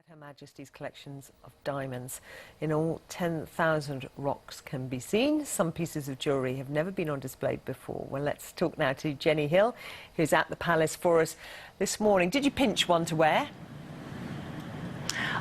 Her Majesty's collections of diamonds. In all, 10,000 rocks can be seen. Some pieces of jewellery have never been on display before. Well, let's talk now to Jenny Hill, who's at the palace for us this morning. Did you pinch one to wear?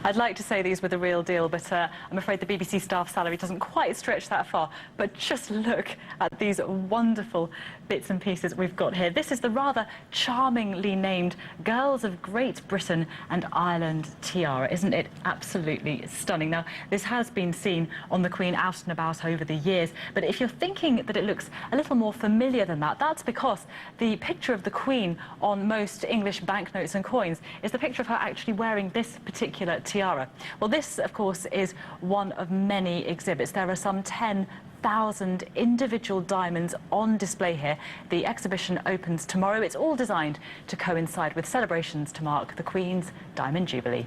I'd like to say these were the real deal, but I'm afraid the BBC staff salary doesn't quite stretch that far. But just look at these wonderful bits and pieces we've got here. This is the rather charmingly named Girls of Great Britain and Ireland tiara. Isn't it absolutely stunning? Now, this has been seen on the Queen out and about over the years, but if you're thinking that it looks a little more familiar than that, that's because the picture of the Queen on most English banknotes and coins is the picture of her actually wearing this particular tiara. Well, this, of course, is one of many exhibits. There are some 10,000 individual diamonds on display here. The exhibition opens tomorrow. It's all designed to coincide with celebrations to mark the Queen's Diamond Jubilee.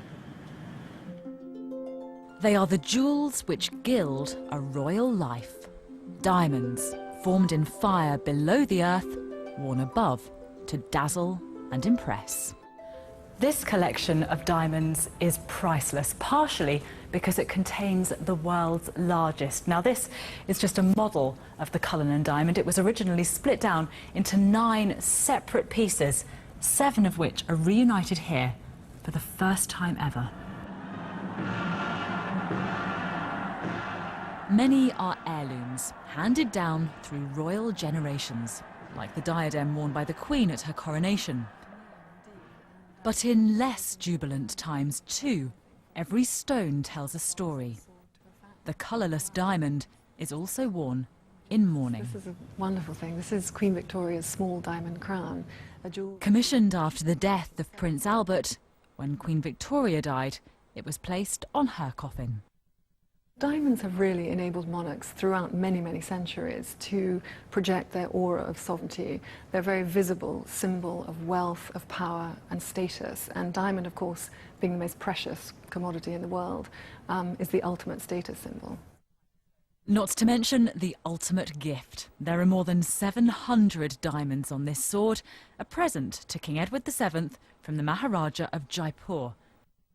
They are the jewels which gild a royal life. Diamonds, formed in fire below the earth, worn above to dazzle and impress. This collection of diamonds is priceless, partially because it contains the world's largest. Now, this is just a model of the Cullinan diamond. It was originally split down into 9 separate pieces, 7 of which are reunited here for the first time ever. Many are heirlooms, handed down through royal generations, like the diadem worn by the Queen at her coronation. But in less jubilant times too, every stone tells a story. The colourless diamond is also worn in mourning. This is a wonderful thing. This is Queen Victoria's small diamond crown, a jewel commissioned after the death of Prince Albert. When Queen Victoria died, it was placed on her coffin. Diamonds have really enabled monarchs throughout many, many centuries to project their aura of sovereignty. They're a very visible symbol of wealth, of power and status. And diamond, of course, being the most precious commodity in the world, is the ultimate status symbol. Not to mention the ultimate gift. There are more than 700 diamonds on this sword, a present to King Edward VII from the Maharaja of Jaipur.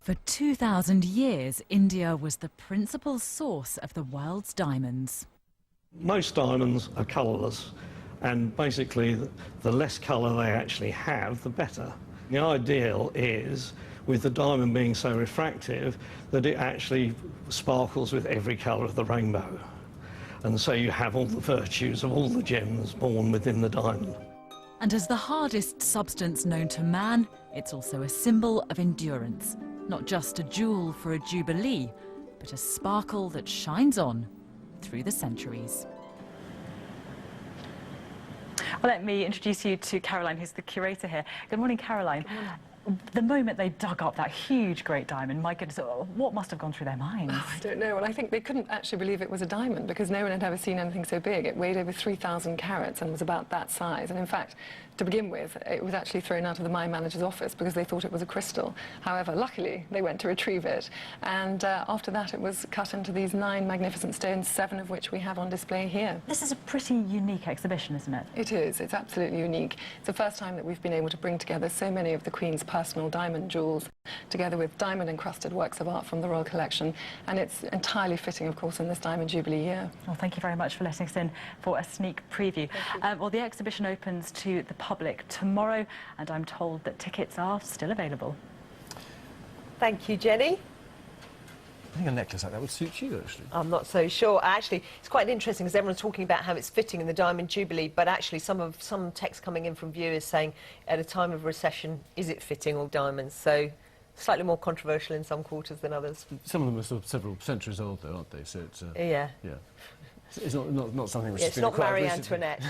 For 2,000 years, India was the principal source of the world's diamonds. Most diamonds are colourless, and basically the less colour they actually have, the better. The ideal is, with the diamond being so refractive, that it actually sparkles with every colour of the rainbow. And so you have all the virtues of all the gems born within the diamond. And as the hardest substance known to man, it's also a symbol of endurance. Not just a jewel for a jubilee, but a sparkle that shines on through the centuries. Well, let me introduce you to Caroline, who's the curator here. Good morning, Caroline. Good morning. The moment they dug up that huge great diamond, my goodness, what must have gone through their minds? Oh, I don't know. Well, I think they couldn't actually believe it was a diamond because no one had ever seen anything so big. It weighed over 3,000 carats and was about that size. And in fact, to begin with, it was actually thrown out of the mine manager's office because they thought it was a crystal. However, luckily, they went to retrieve it. And after that, it was cut into these 9 magnificent stones, 7 of which we have on display here. This is a pretty unique exhibition, isn't it? It is. It's absolutely unique. It's the first time that we've been able to bring together so many of the Queen's personal diamond jewels, together with diamond-encrusted works of art from the Royal Collection. And it's entirely fitting, of course, in this Diamond Jubilee year. Well, thank you very much for letting us in for a sneak preview. Well, the exhibition opens to the public tomorrow, and I'm told that tickets are still available. Thank you, Jenny. I think a necklace like that would suit you, actually. I'm not so sure. Actually, it's quite interesting because everyone's talking about how it's fitting in the Diamond Jubilee, but actually some text coming in from viewers saying at a time of recession, is it fitting all diamonds? So slightly more controversial in some quarters than others. Some of them are sort of several centuries old, though, aren't they? So it's yeah. It's not something which it's not Marie Antoinette.